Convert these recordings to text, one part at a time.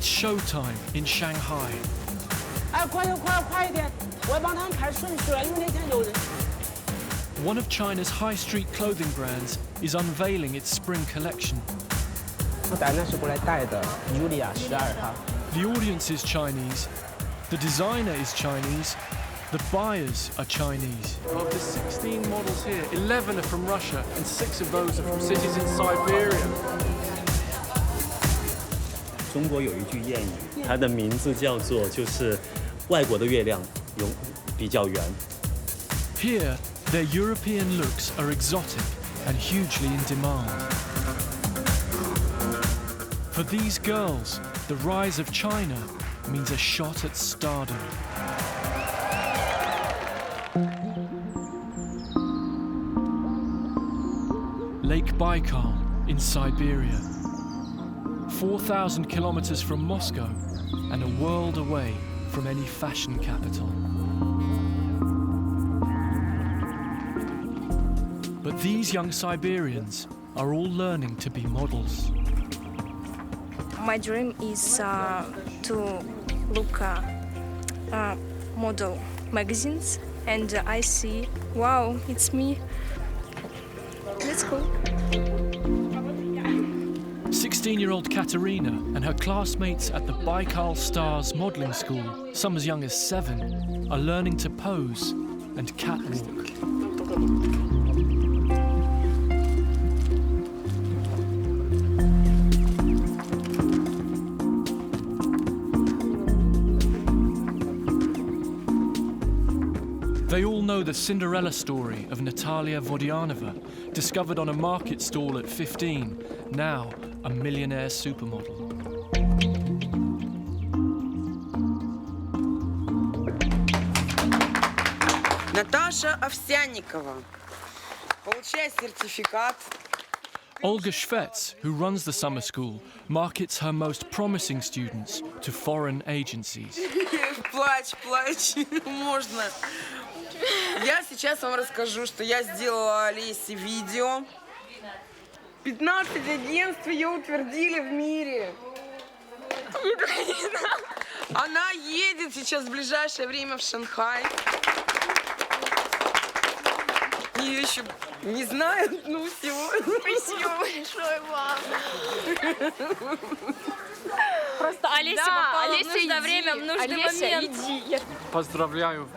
It's showtime in Shanghai. One of China's high street clothing brands is unveiling its spring collection. The audience is Chinese, the designer is Chinese, the buyers are Chinese. Of the 16 models here, 11 are from Russia and 6 of those are from cities in Siberia. 中国有一句谚语，它的名字叫做就是外国的月亮比较圆。 Here, their European looks are exotic and hugely in demand. For these girls, the rise of China means a shot at stardom. Lake Baikal in Siberia. 4,000 kilometers from Moscow and a world away from any fashion capital. But these young Siberians are all learning to be models. My dream is to look model magazines and I see, wow, it's me. Let's go. 16-year-old Katerina and her classmates at the Baikal Stars modeling school, some as young as 7, are learning to pose and catwalk. They all know the Cinderella story of Natalia Vodianova, discovered on a market stall at 15, now a millionaire supermodel. Наташа Овсянникова. Получай сертификат. Olga Shvets, who runs the summer school, markets her most promising students to foreign agencies. Плачь, можно. Я сейчас вам расскажу, что я сделала Олесе видео. 15 агентств ее утвердили в мире. Она едет сейчас в ближайшее время в Шанхай. Ее еще не знают, ну всего. Спасибо большое вам. Просто Олеся попала в нужное время, в нужный момент. Поздравляю.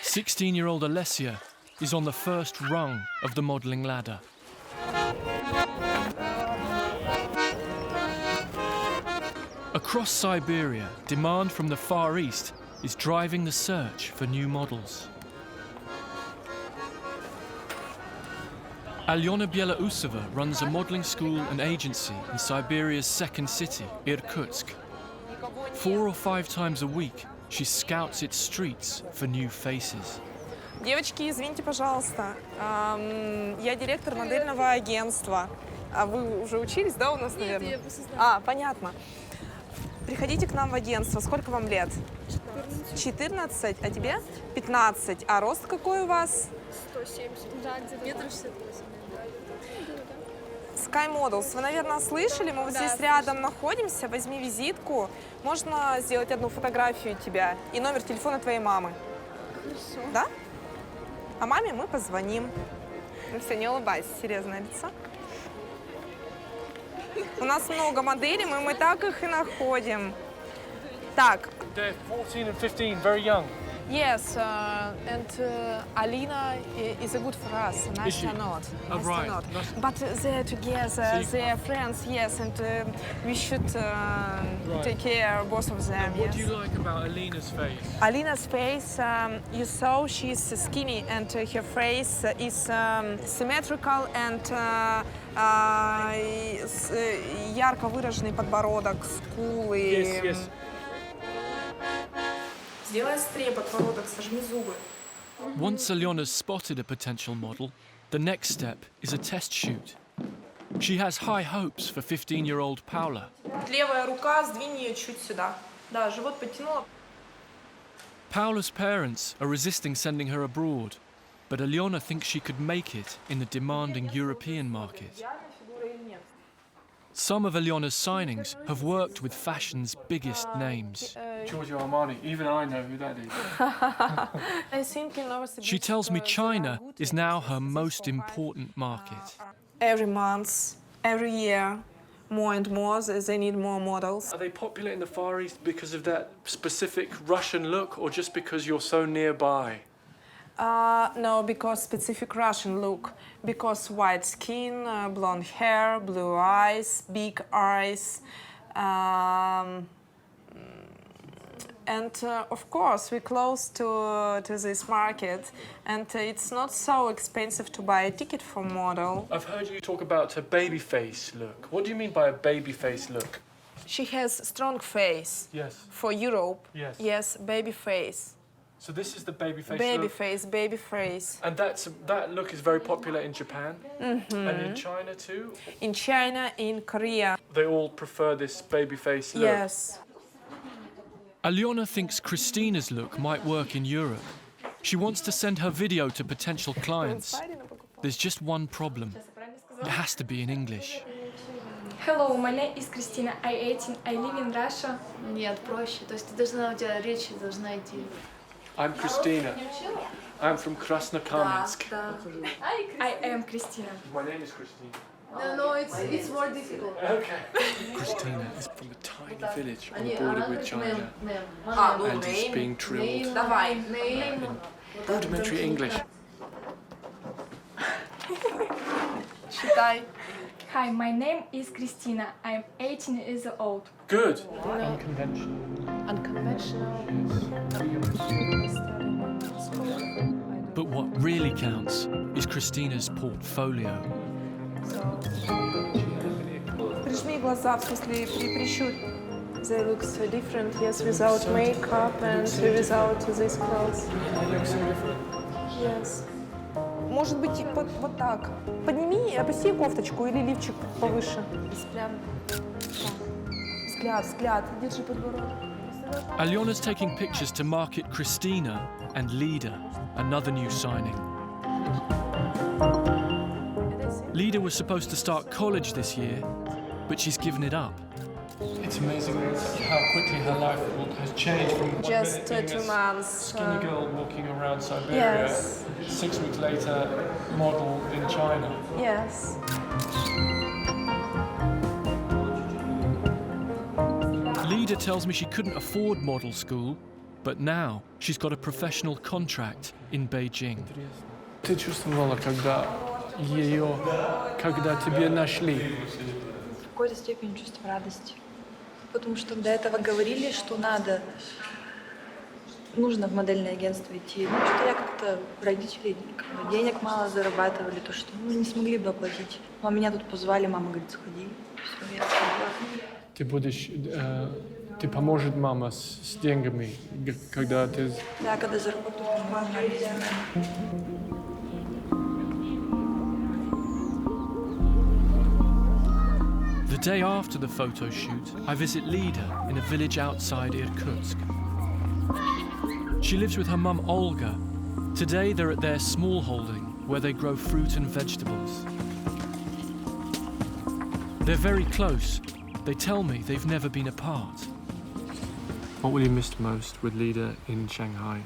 16-year-old Alessia is on the first rung of the modelling ladder. Across Siberia, demand from the Far East is driving the search for new models. Alyona Bielausova runs a modelling school and agency in Siberia's second city, Irkutsk. 4 or 5 times a week, she scouts its streets for new faces. Девочки, извините, пожалуйста, я директор модельного агентства. А вы уже учились, да, у нас, наверное? Понятно. Приходите к нам в агентство. Сколько вам лет? 14. А тебе? 15. А рост какой у вас? 170. Да, где-то 1,68 м. Skymodels. Вы, наверное, слышали? Мы вот здесь рядом находимся. Возьми визитку. Можно сделать одну фотографию тебя и номер телефона твоей мамы. Хорошо. Да? А маме мы позвоним. Ну все, не улыбайся, серьезное лицо. У нас много моделей, мы так их и находим. Так. They're 14 and 15, very young. Yes, and Alina is a good for us, an astronaut. Oh, right. But they're together, they're friends, yes, and we should take care of both of them. What do you like about Alina's face? Alina's face, you saw she's skinny and her face is symmetrical and ярко выраженный подбородок, скулы. Yes. Сделай острее подбородок, сожми зубы. Once Alyona's spotted a potential model, the next step is a test shoot. She has high hopes for 15-year-old Paula. Левая рука, сдвинь ее чуть сюда. Да, живот подтянула. Paula's parents are resisting sending her abroad, but Alyona thinks she could make it in the demanding European market. Some of Alyona's signings have worked with fashion's biggest names. Giorgio Armani, even I know who that is. I think in Novosibirsk, She tells me China is now her most important market. every month, every year, more and more, they need more models. Are they popular in the Far East because of that specific Russian look, or just because you're so nearby? No, because specific Russian look. Because white skin, blonde hair, blue eyes, big eyes. And of course, we're close to this market, and it's not so expensive to buy a ticket for model. I've heard you talk about a baby face look. What do you mean by a baby face look? She has strong face. Yes. For Europe. Yes. Yes, baby face. So this is the baby face Baby look? face, baby face. And that look is very popular in Japan? Mm-hmm. And in China too? In China, in Korea. They all prefer this baby face look? Yes. Alyona thinks Christina's look might work in Europe. She wants to send her video to potential clients. There's just one problem. It has to be in English. Hello, my name is Christina. I'm 18. I live in Russia. Нет, проще. То есть ты должна, у тебя речь должна идти. I'm Christina. I'm from Krasnokamensk. I am Christina. My name is Christina. No, it's more difficult. Okay. Christina is from a tiny village on the border with China and is being drilled in rudimentary English. Считай. Hi, my name is Christina. I'm 18 years old. Good. Unconventional. But what really counts is Christina's portfolio. Прижми глаза, в смысле, прищурь. They look so different, yes, without makeup and without these clothes. They look so different. Yes. Может быть, вот так. Подними, опусти кофточку или лифчик повыше. Взгляд. Держи подбородок. Alyona's taking pictures to market Christina and Lida, another new signing. Lida was supposed to start college this year, but she's given it up. It's amazing how quickly her life has changed from one Just minute being 2 a months. skinny girl walking around Siberia, Yes. 6 weeks later, model in China. Yes. Lida tells me she couldn't afford model school, but now she's got a professional contract in Beijing. Ты чувствовала, когда тебя нашли? В какой-то степени чувство радости. Потому что до этого говорили, что нужно в модельное агентство идти. Ну, что я как-то родители денег мало зарабатывали, то что не смогли бы оплатить. А меня тут позвали, мама говорит, сходи. Все, я сходила. Ты поможет мама с деньгами, когда ты... Да, когда заработаю, мама без меня. The day after the photo shoot, I visit Lida in a village outside Irkutsk. She lives with her mum Olga. Today they're at their small holding where they grow fruit and vegetables. They're very close. They tell me they've never been apart. What will you miss most with Lida in Shanghai?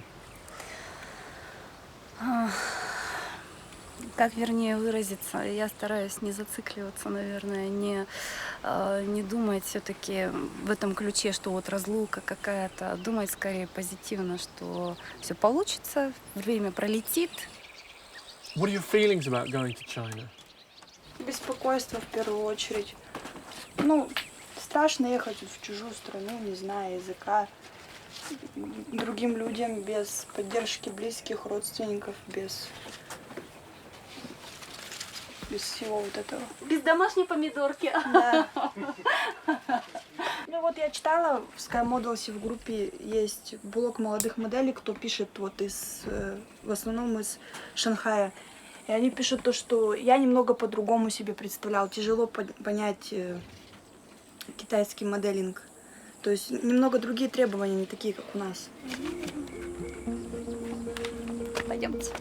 Как вернее выразиться, я стараюсь не зацикливаться, наверное, не думать все-таки в этом ключе, что вот разлука какая-то, думать скорее позитивно, что все получится, время пролетит. What are your feelings about going to China? Беспокойство в первую очередь. Ну, страшно ехать в чужую страну, не зная языка, другим людям, без поддержки близких, родственников, без всего вот этого. Без домашней помидорки. Да. Ну вот я читала в Supermodels в группе есть блог молодых моделей, кто пишет вот в основном из Шанхая. И они пишут то, что я немного по-другому себе представлял. Тяжело понять китайский моделинг. То есть немного другие требования, не такие, как у нас. Пойдемте.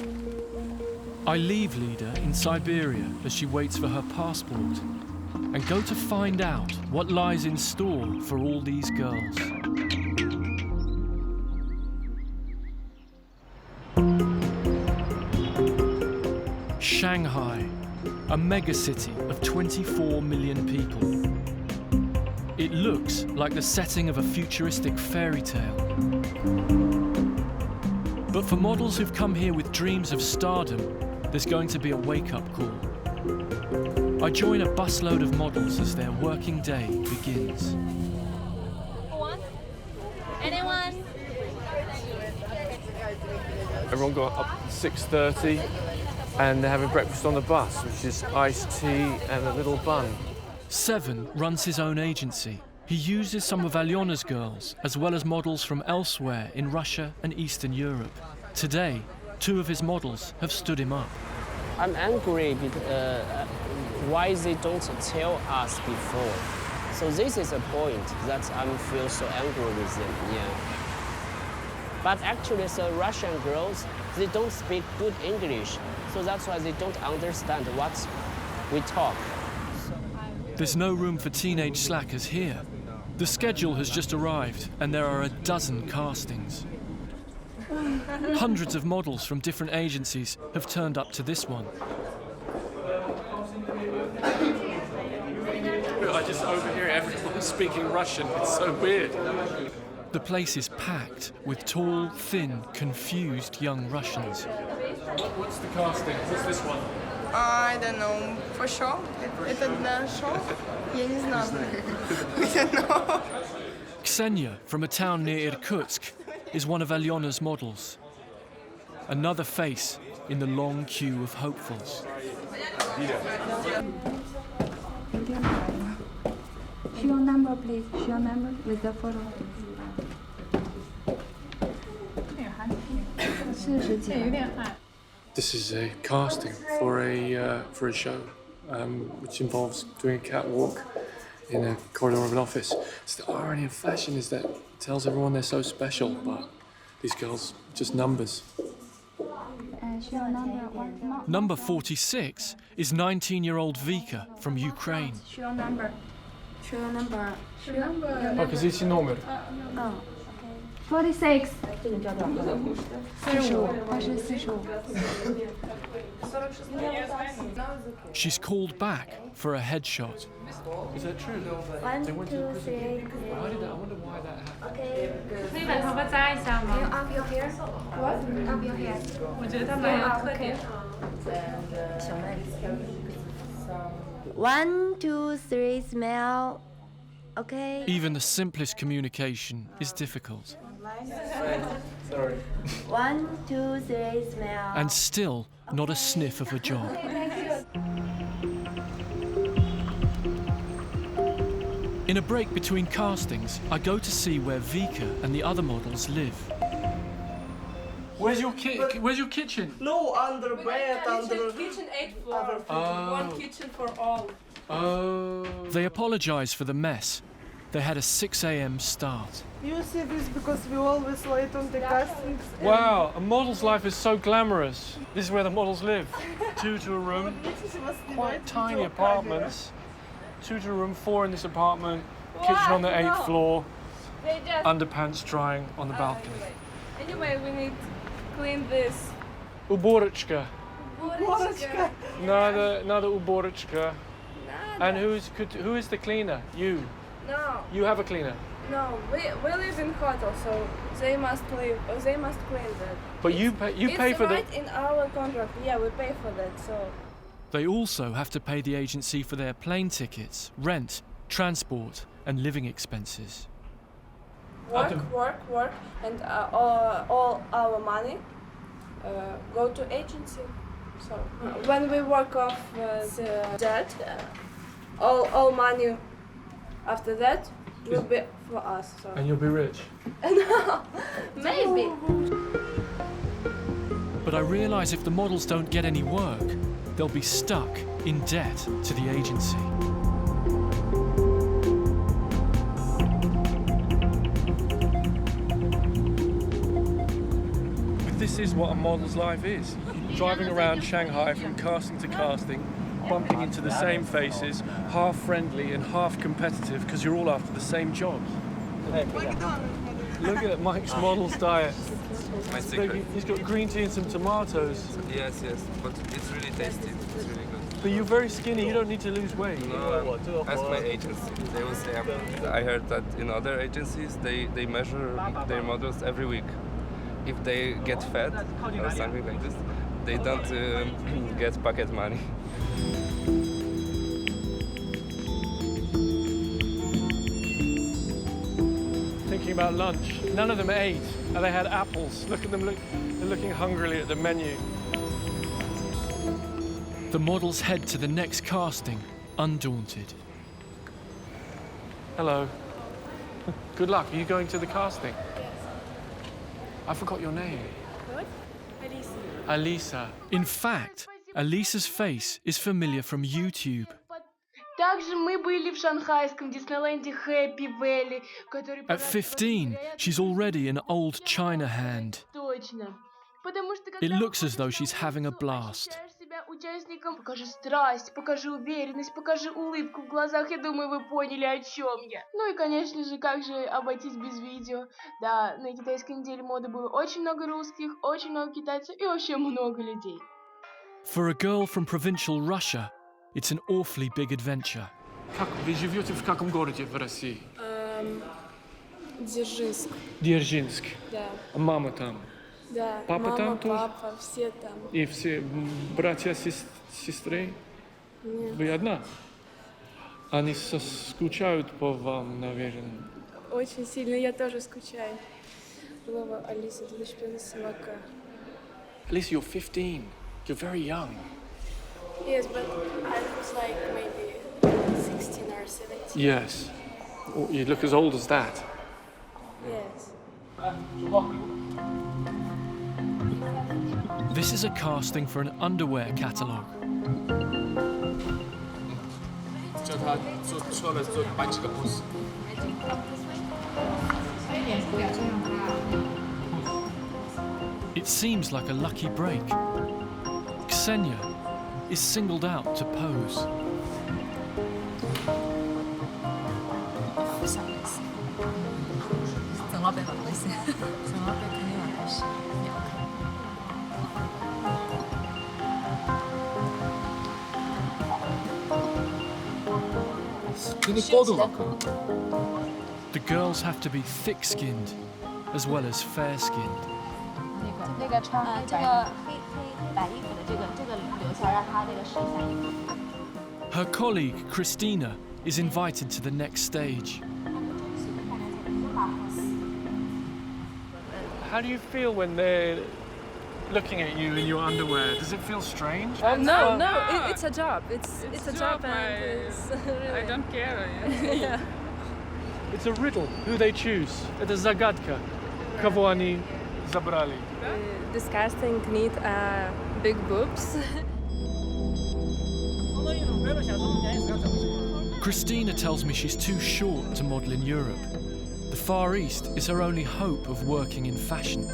I leave Lida in Siberia as she waits for her passport. and go to find out what lies in store for all these girls. Shanghai, a megacity of 24 million people. It looks like the setting of a futuristic fairy tale. But for models who've come here with dreams of stardom, there's going to be a wake-up call. I join a busload of models as their working day begins. Anyone? Everyone got up at 6:30 and they're having breakfast on the bus, which is iced tea and a little bun. Seven runs his own agency. He uses some of Alyona's girls, as well as models from elsewhere in Russia and Eastern Europe. Today, two of his models have stood him up. I'm angry because why they don't tell us before. So this is a point that I feel so angry with them, yeah. But actually, the Russian girls, they don't speak good English, so that's why they don't understand what we talk. There's no room for teenage slackers here. The schedule has just arrived, and there are a dozen castings. Hundreds of models from different agencies have turned up to this one. I just overhear everyone speaking Russian. It's so weird. The place is packed with tall, thin, confused young Russians. What's the casting? What's this one? I don't know. For sure. Это для шоу? Я не знаю. I don't know. Ksenia, from a town near Irkutsk, is one of Alyona's models. Another face in the long queue of hopefuls. Show your number, please. Show your number with the photo. This is a casting for a show, which involves doing a catwalk in a corridor of an office. It's the irony of fashion is that it tells everyone they're so special, but these girls are just numbers. Number 46 is 19-year-old Vika from Ukraine. Show your number. Show your number. Show your number. Oh, because it's your number. Oh, okay. 46. 45. She's called back for a headshot. Is that true? 1, 2, 3. Why did that? I wonder why that happened. Okay. Can you up your hair? What? Up your hair. 我觉得他蛮有特点。 1, 2, 3, smile. Okay. Even the simplest communication is difficult. Sorry. 1, 2, 3, smile. And still not a sniff of a job. In a break between castings, I go to see where Vika and the other models live. Where's your kitchen? No, under bed, under... Kitchen 8th floor. Oh. One kitchen for all. Oh. They apologize for the mess. They had a 6 a.m. start. You see this because we always late on the castings. Wow, a model's life is so glamorous. This is where the models live. 2 to a room, quite tiny apartments. 2 to a room, 4 in this apartment, kitchen on the 8th floor, underpants drying on the balcony. Anyway, we need to clean this. Уборочка. Another уборочка. And who is the cleaner? You. No. You have a cleaner. No, we live in hotel, so they must clean that. But you pay for It's right in our contract. Yeah, we pay for that. So. They also have to pay the agency for their plane tickets, rent, transport, and living expenses. Work, and all our money go to agency. So when we work off the debt, all money after that will be for us. So. And you'll be rich. No, maybe. But I realize if the models don't get any work, they'll be stuck in debt to the agency. But this is what a model's life is. Driving around Shanghai from casting to casting, bumping into the same faces, half friendly and half competitive because you're all after the same jobs. Look at Mike's model's diet. My secret. He's got green tea and some tomatoes. Yes, but it's really tasty. It's really good. But you're very skinny, you don't need to lose weight. No, ask my agency. They will say I heard that in other agencies they measure their models every week. If they get fat or something like this, they don't get pocket money. Thinking about lunch. None of them ate, and they had apples. Look at them, they're looking hungrily at the menu. The models head to the next casting, undaunted. Hello. Good luck. Are you going to the casting? I forgot your name. What? Alisa. Alisa. In fact, Alisa's face is familiar from YouTube. Также мы были в шанхайском Диснейленде Happy Valley, который... At 15, she's already an old China hand. Точно. Потому что It looks as though she's having a blast. себя участником, покажи страсть, покажи уверенность, покажи улыбку в глазах. Я думаю, вы поняли, о чем я. Ну и, конечно же, как же обойтись без видео. Да, на китайской неделе моды было очень много русских, очень много китайцев и вообще много людей. For a girl from provincial Russia, it's an awfully big adventure. Вы живете в каком городе в России? Дзержинск. Дзержинск. Да. А мама там? Да. Папа Мама, там тоже? папа, все там. И все братья, сестры? Нет. Вы одна? Они скучают по вам, наверное. Очень сильно, я тоже скучаю. Вова, Алиса, ты дочь собака. Alisa, you're 15. You're very young. Yes, but I was like maybe 16 or 17. Yes. Oh, you look as old as that. Yes. This is a casting for an underwear catalogue. It seems like a lucky break. Ksenia is singled out to pose. The girls have to be thick-skinned as well as fair-skinned. Her colleague, Christina, is invited to the next stage. How do you feel when they're looking at you in your underwear? Does it feel strange? No, it's a job. It's a job, and it's really... I don't care. Yeah. It's a riddle. Who they choose? Это загадка. Кого они забрали? This casting need big boobs. Christina tells me she's too short to model in Europe. The Far East is her only hope of working in fashion.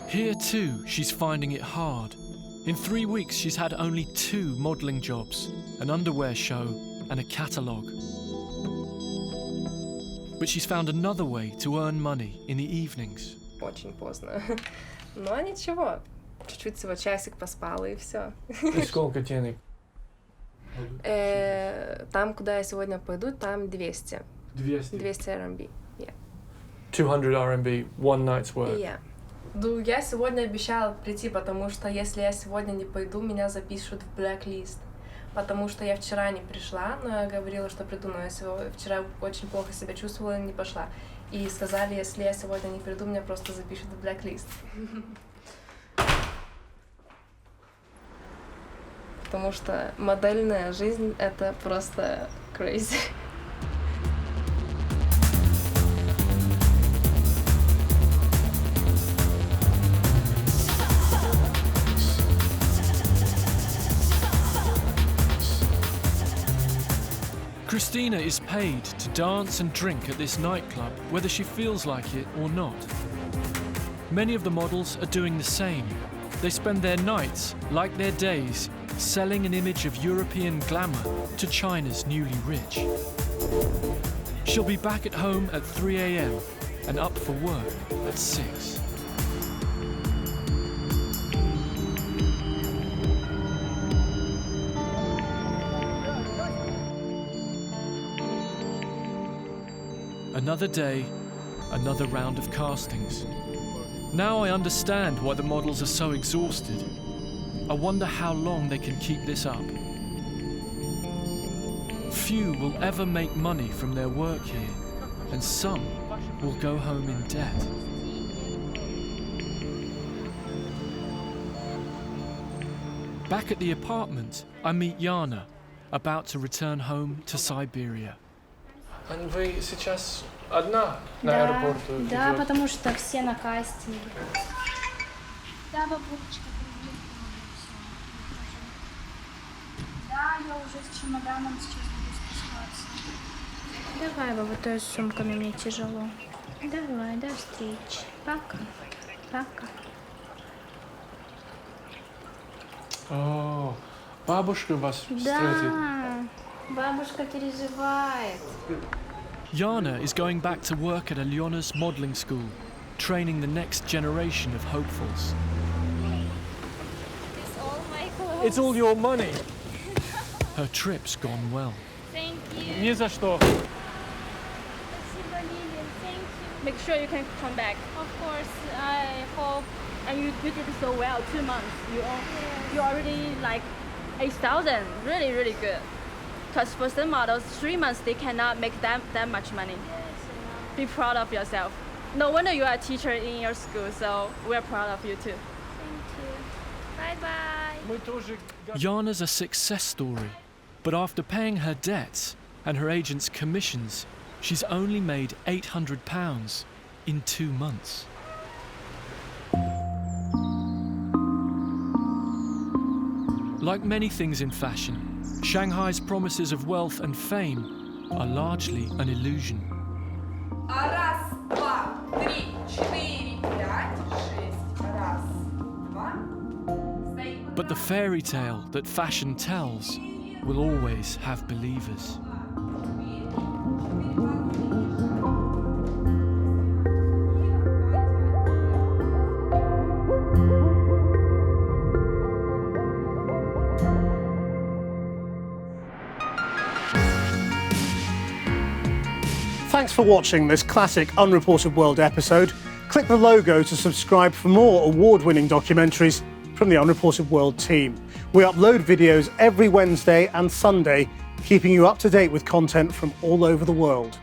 Here too, she's finding it hard. In 3 weeks, she's had only 2 modelling jobs, an underwear show and a catalogue. But she's found another way to earn money in the evenings. Очень поздно. Но ничего. Чуть-чуть всего часик поспала и все. И сколько денег? Там, куда я сегодня пойду, там 200. 200? 200 RMB. Yeah. 200 RMB, one night's work. Yeah. Ну, я сегодня обещала прийти, потому что если я сегодня не пойду, меня запишут в blacklist. Потому что я вчера не пришла, но я говорила, что приду, но я вчера очень плохо себя чувствовала и не пошла. И сказали, если я сегодня не приду, меня просто запишут в blacklist. Потому что модельная жизнь — это просто crazy. Christina is paid to dance and drink at this nightclub, whether she feels like it or not. Many of the models are doing the same. They spend their nights, like their days, selling an image of European glamour to China's newly rich. She'll be back at home at 3 a.m. and up for work at 6. Another day, another round of castings. Now I understand why the models are so exhausted. I wonder how long they can keep this up. Few will ever make money from their work here, and some will go home in debt. Back at the apartment, I meet Yana, about to return home to Siberia. Вы сейчас одна на аэропорту? Да, потому что все на кастинге. Да, бабулечка, да, я уже с чемоданом сейчас буду спускаться. Давай, баба, то есть с сумками мне тяжело. Давай, до встречи. Пока. Пока. О, бабушка вас встретит. Да, бабушка переживает. Yana is going back to work at Alyona's modelling school, training the next generation of hopefuls. It's all my clothes. It's all your money. Her trip's gone well. Thank you. Ни за что. Спасибо, Lilian. Thank you. Make sure you can come back. Of course, I hope. And you did so well, 2 months. You already like 8,000. Really, really good. Because for some models, 3 months they cannot make that much money. Be proud of yourself. No wonder you are a teacher in your school, so we're proud of you too. Thank you. Bye-bye. Yana's a success story, but after paying her debts and her agent's commissions, she's only made £800 in 2 months. Like many things in fashion, Shanghai's promises of wealth and fame are largely an illusion. Раз, два, три, четыре, пять, шесть. Раз, два. But the fairy tale that fashion tells will always have believers. Thanks for watching this classic Unreported World episode. Click the logo to subscribe for more award-winning documentaries from the Unreported World team. We upload videos every Wednesday and Sunday, keeping you up to date with content from all over the world.